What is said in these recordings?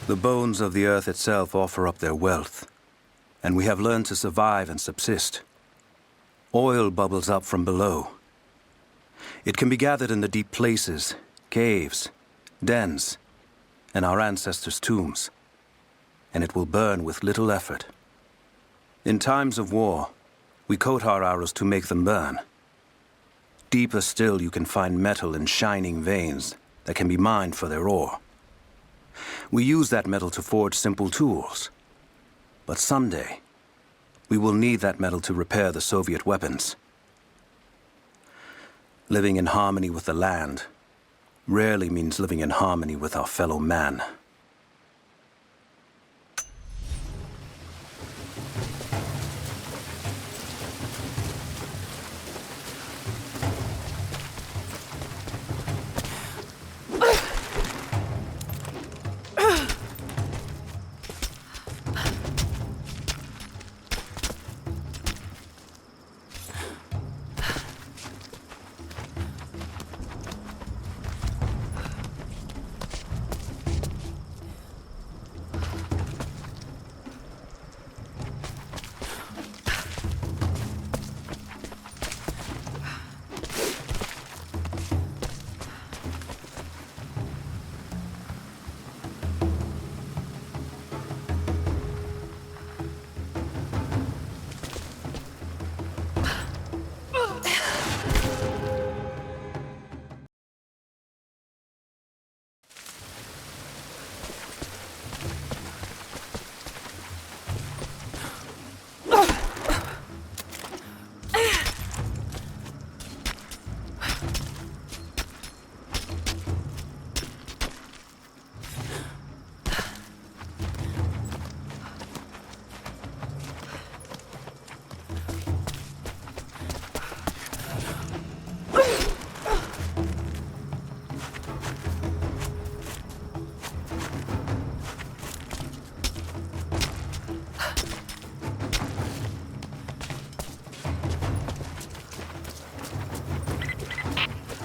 The bones of the earth itself offer up their wealth, and we have learned to survive and subsist. Oil bubbles up from below. It can be gathered in the deep places, caves, dens, and our ancestors' tombs, and it will burn with little effort. In times of war, we coat our arrows to make them burn. Deeper still, you can find metal in shining veins that can be mined for their ore. We use that metal to forge simple tools. But someday, we will need that metal to repair the Soviet weapons. Living in harmony with the land rarely means living in harmony with our fellow man.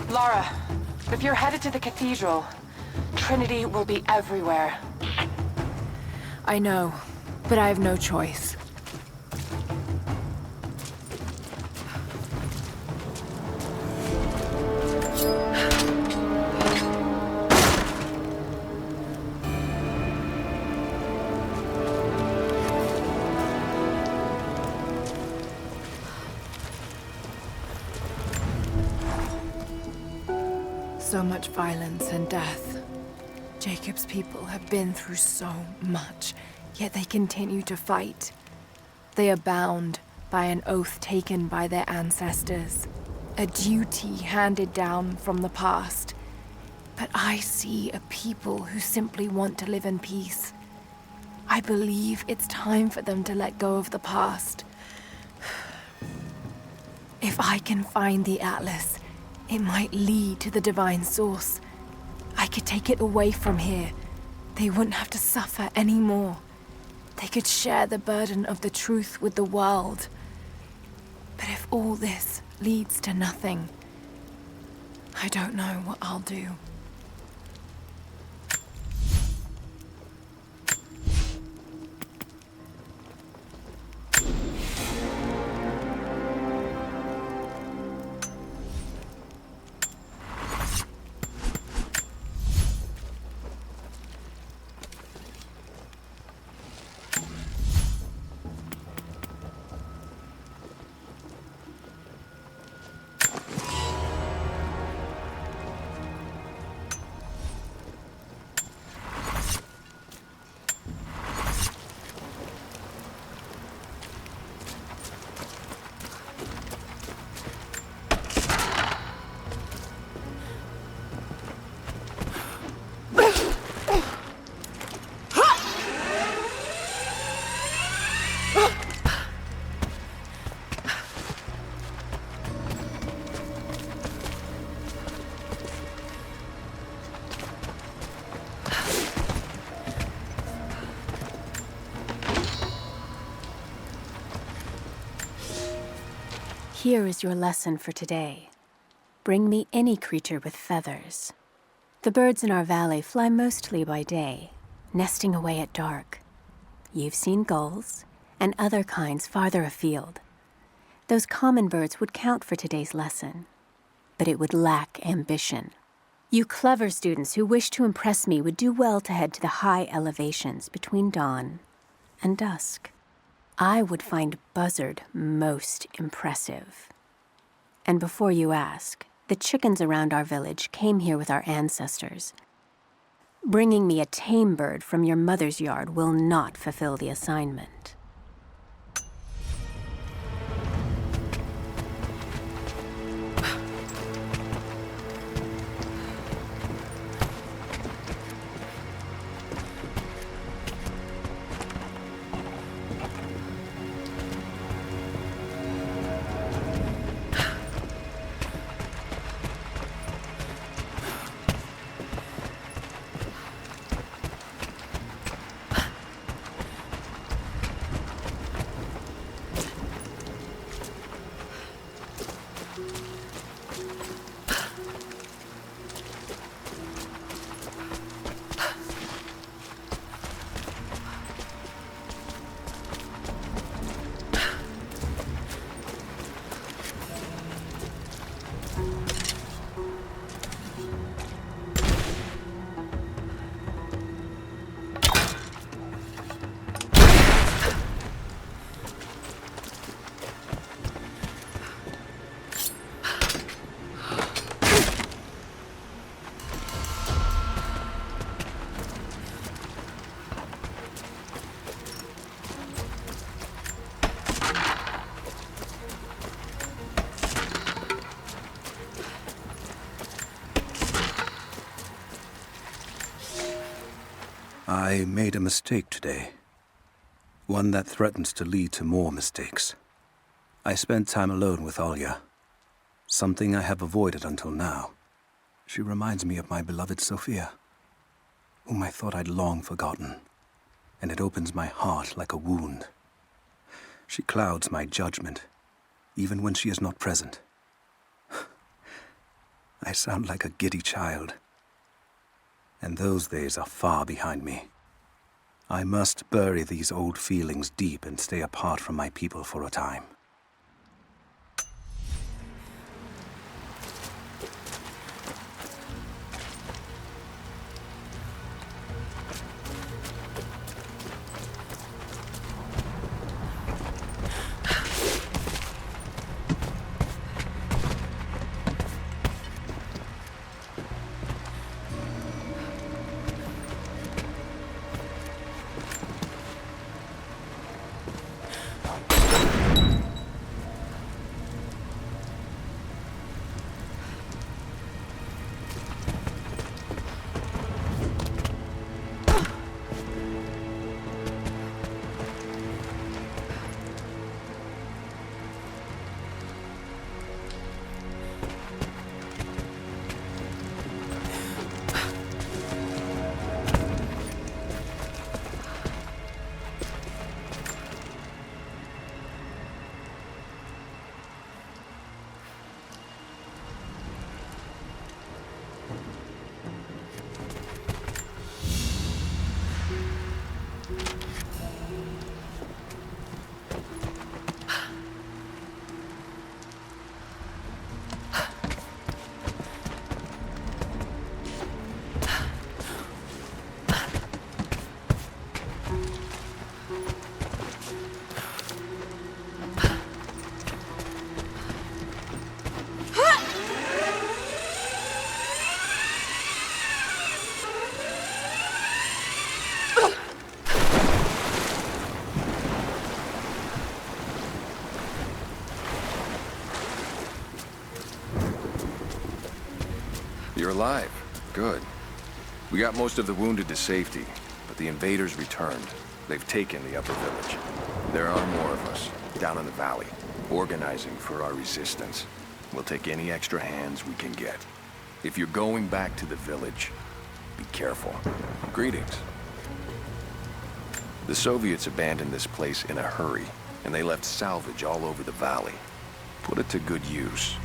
Lara, if you're headed to the cathedral, Trinity will be everywhere. I know, but I have no choice. So much violence and death. Jacob's people have been through so much, yet they continue to fight. They are bound by an oath taken by their ancestors, a duty handed down from the past. But I see a people who simply want to live in peace. I believe it's time for them to let go of the past. If I can find the Atlas, it might lead to the divine source. I could take it away from here. They wouldn't have to suffer anymore. They could share the burden of the truth with the world. But if all this leads to nothing, I don't know what I'll do. Here is your lesson for today. Bring me any creature with feathers. The birds in our valley fly mostly by day, nesting away at dark. You've seen gulls and other kinds farther afield. Those common birds would count for today's lesson, but it would lack ambition. You clever students who wish to impress me would do well to head to the high elevations between dawn and dusk. I would find Buzzard most impressive. And before you ask, the chickens around our village came here with our ancestors. Bringing me a tame bird from your mother's yard will not fulfill the assignment. I made a mistake today. One that threatens to lead to more mistakes. I spent time alone with Alya. Something I have avoided until now. She reminds me of my beloved Sophia, whom I thought I'd long forgotten, and it opens my heart like a wound. She clouds my judgment, even when she is not present. I sound like a giddy child, and those days are far behind me. I must bury these old feelings deep and stay apart from my people for a time. You're alive. Good. We got most of the wounded to safety, but the invaders returned. They've taken the upper village. There are more of us, down in the valley, organizing for our resistance. We'll take any extra hands we can get. If you're going back to the village, be careful. Greetings. The Soviets abandoned this place in a hurry, and they left salvage all over the valley. Put it to good use.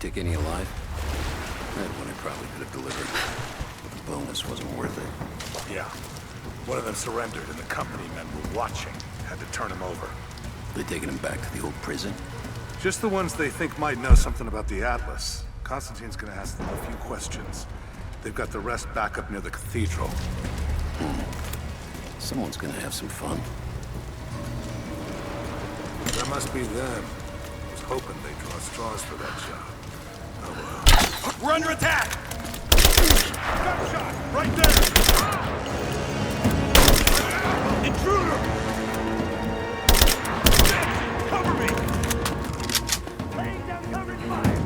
take any alive? I had one I probably could have delivered. But the bonus wasn't worth it. Yeah. One of them surrendered and the company men were watching. Had to turn him over. They taking him back to the old prison? Just the ones they think might know something about the Atlas. Constantine's gonna ask them a few questions. They've got the rest back up near the cathedral. Someone's gonna have some fun. That must be them. I was hoping they'd draw straws for that job. Oh well. We're under attack! Gunshot! Right there! Intruder! Cover me! Laying down covering fire!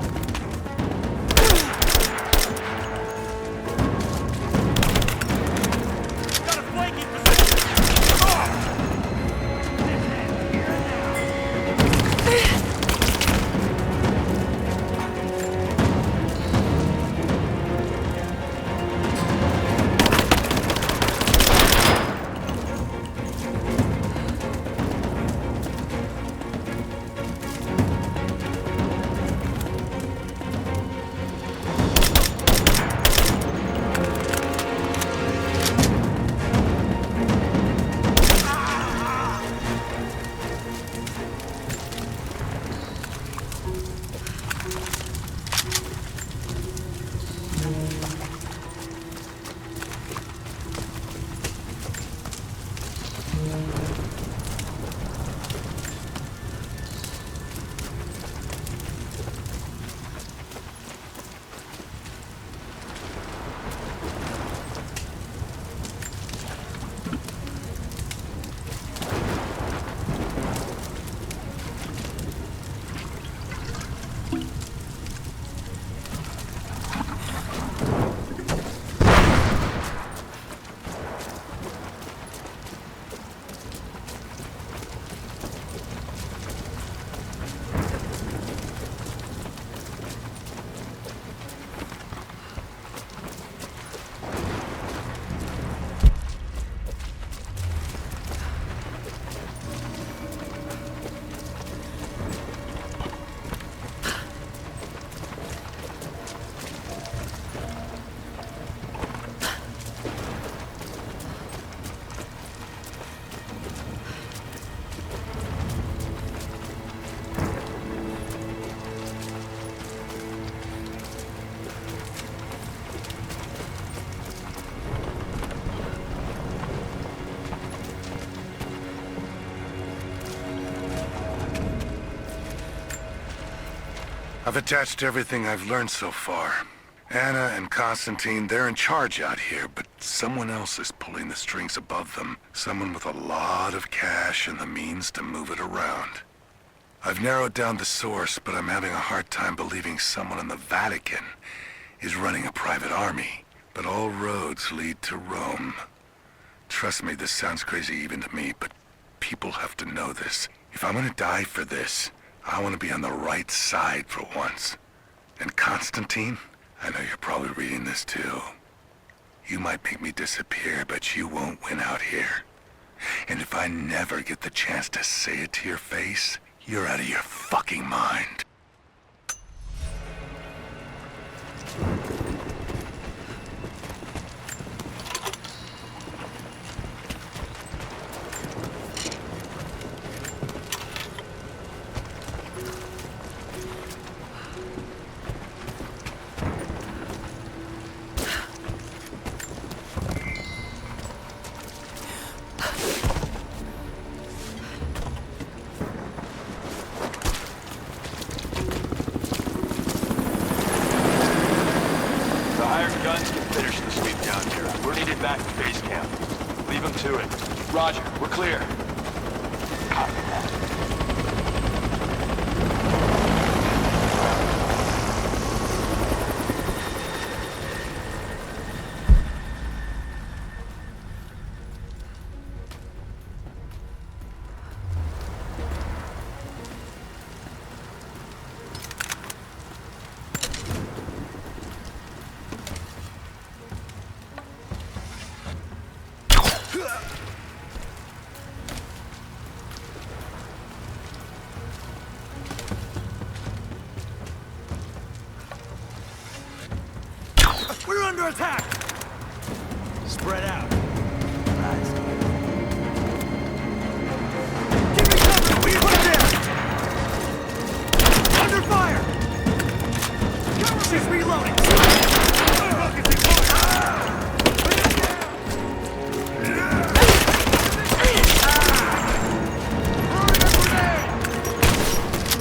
Got a flanking position! I've attached everything I've learned so far. Anna and Constantine, they're in charge out here, but someone else is pulling the strings above them. Someone with a lot of cash and the means to move it around. I've narrowed down the source, but I'm having a hard time believing someone in the Vatican is running a private army. But all roads lead to Rome. Trust me, this sounds crazy even to me, but people have to know this. If I'm gonna die for this, I want to be on the right side for once. And Constantine, I know you're probably reading this too. You might make me disappear, but you won't win out here. And if I never get the chance to say it to your face, you're out of your fucking mind. Back to base camp. Leave them to it. Roger, we're clear. Copy that. We're under attack! Spread out. Nice. Give me cover! We put it in! Under fire! Cover! She's reloading! Focusing fire!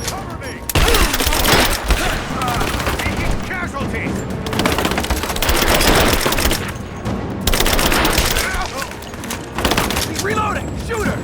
Cover me! Taking casualties! Reloading! Shoot her!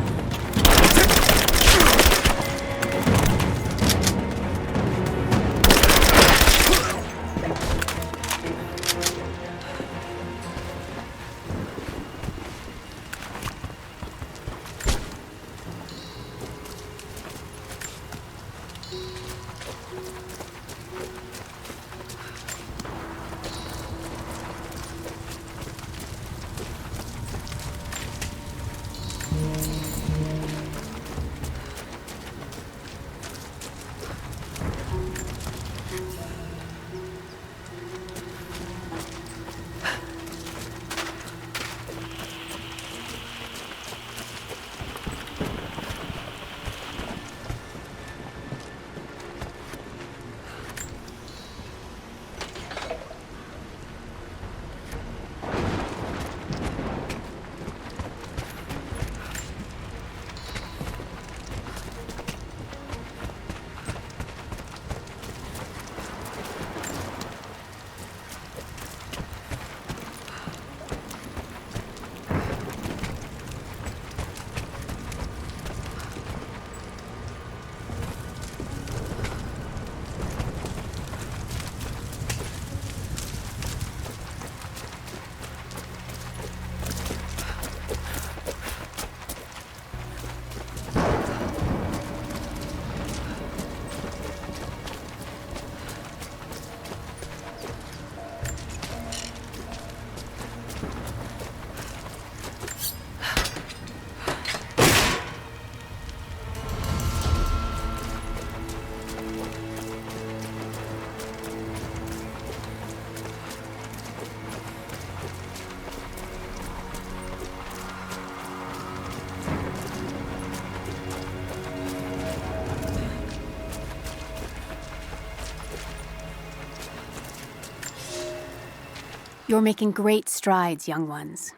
You're making great strides, young ones.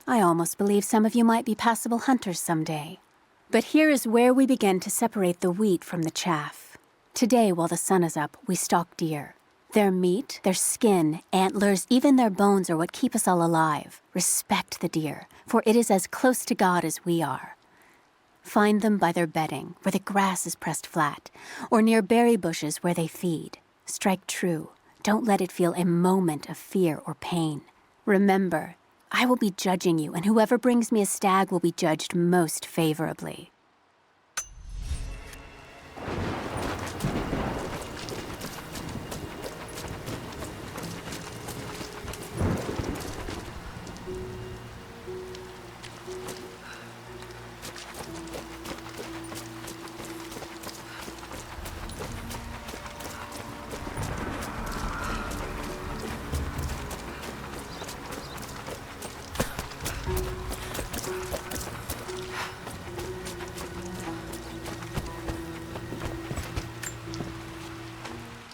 I almost believe some of you might be passable hunters someday. But here is where we begin to separate the wheat from the chaff. Today, while the sun is up, we stalk deer. Their meat, their skin, antlers, even their bones are what keep us all alive. Respect the deer, for it is as close to God as we are. Find them by their bedding, where the grass is pressed flat, or near berry bushes where they feed. Strike true. Don't let it feel a moment of fear or pain. Remember, I will be judging you, and whoever brings me a stag will be judged most favorably.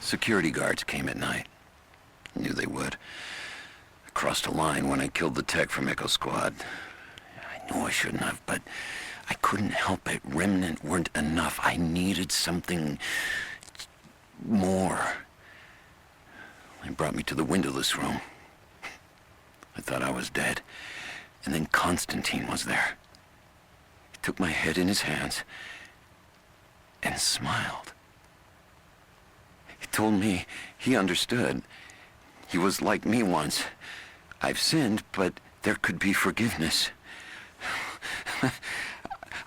Security guards came at night. Knew they would. I crossed a line when I killed the tech from Echo Squad. I knew I shouldn't have, but I couldn't help it. Remnant weren't enough. I needed something more. They brought me to the windowless room. I thought I was dead. And then Constantine was there. He took my head in his hands and smiled. He told me he understood. He was like me once. I've sinned, but there could be forgiveness.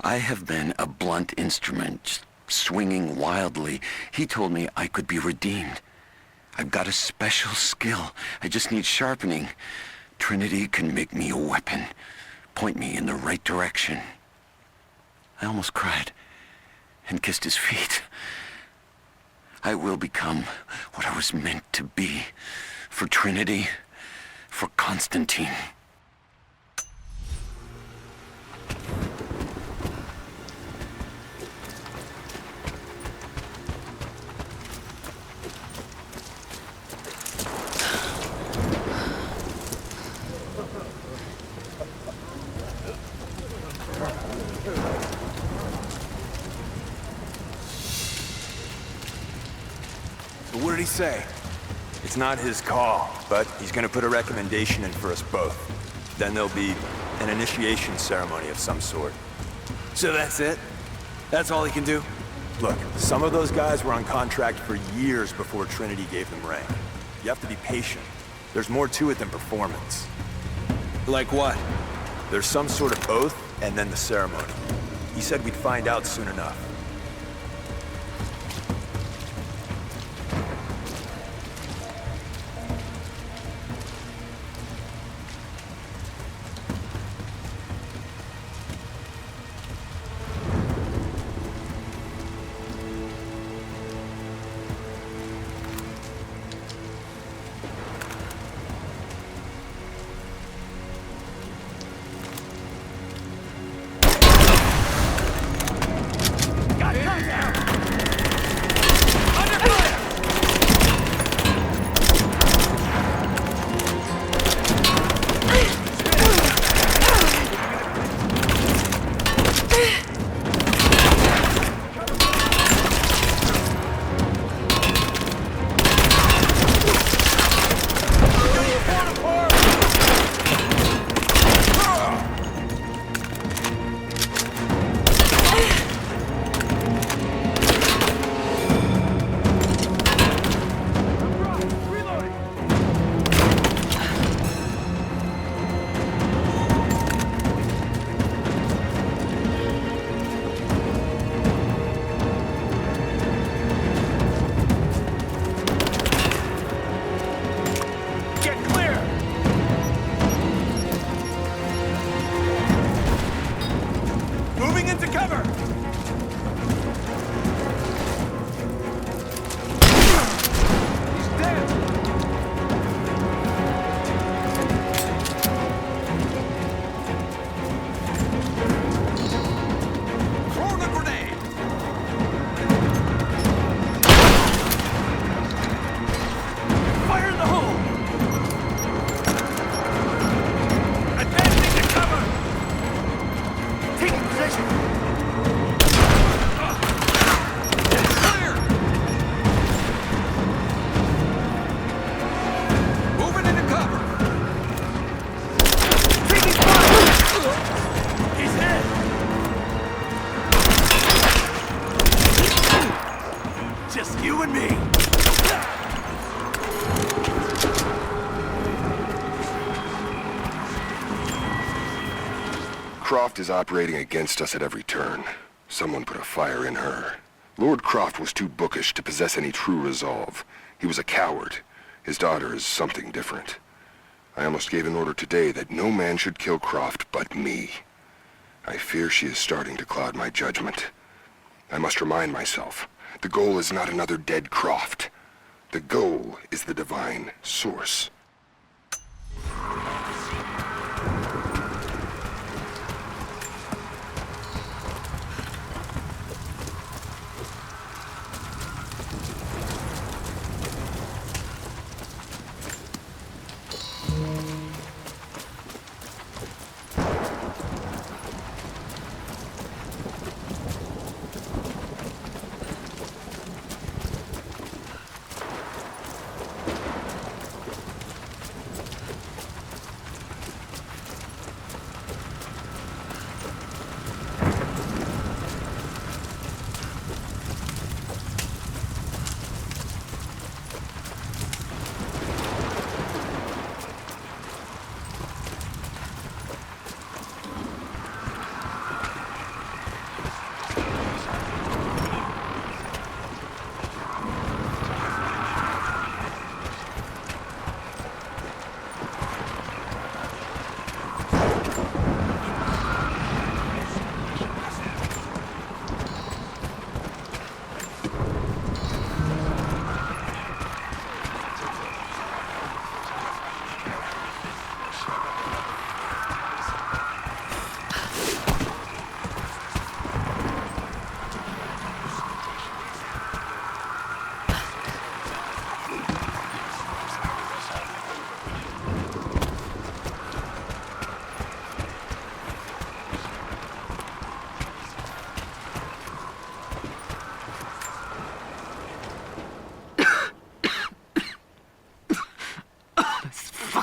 I have been a blunt instrument, swinging wildly. He told me I could be redeemed. I've got a special skill. I just need sharpening. Trinity can make me a weapon, point me in the right direction. I almost cried and kissed his feet. I will become what I was meant to be for Trinity for Constantine. What did he say? It's not his call, but he's gonna put a recommendation in for us both. Then there'll be an initiation ceremony of some sort. So that's it? That's all he can do? Look, some of those guys were on contract for years before Trinity gave them rank. You have to be patient. There's more to it than performance. Like what? There's some sort of oath, and then the ceremony. He said we'd find out soon enough. Croft is operating against us at every turn. Someone put a fire in her. Lord Croft was too bookish to possess any true resolve. He was a coward. His daughter is something different. I almost gave an order today that no man should kill Croft but me. I fear she is starting to cloud my judgment. I must remind myself, the goal is not another dead Croft. The goal is the divine source.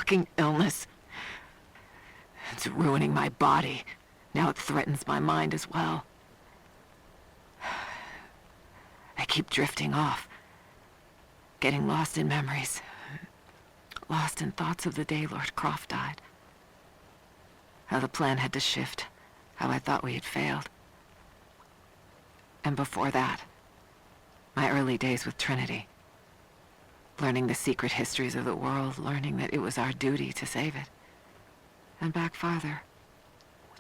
fucking illness. It's ruining my body. Now it threatens my mind as well. I keep drifting off. Getting lost in memories. Lost in thoughts of the day Lord Croft died. How the plan had to shift. How I thought we had failed. And before that, my early days with Trinity. Learning the secret histories of the world, learning that it was our duty to save it. And back farther,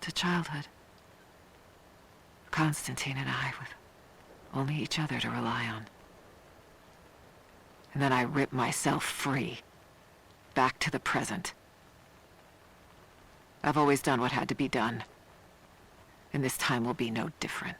to childhood. Constantine and I, with only each other to rely on. And then I ripped myself free, back to the present. I've always done what had to be done, and this time will be no different.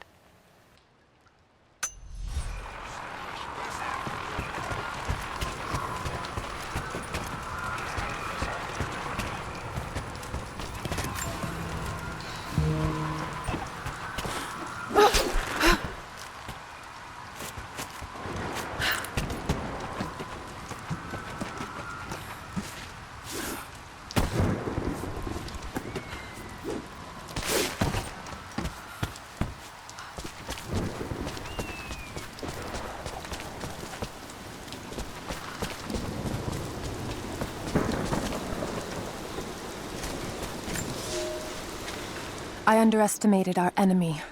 I underestimated our enemy.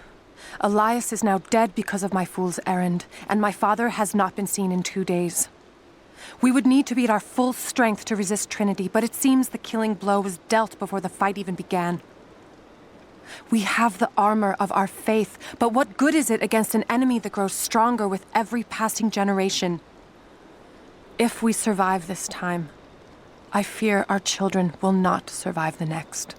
Elias is now dead because of my fool's errand, and my father has not been seen in 2 days. We would need to be at our full strength to resist Trinity, but it seems the killing blow was dealt before the fight even began. We have the armor of our faith, but what good is it against an enemy that grows stronger with every passing generation? If we survive this time, I fear our children will not survive the next.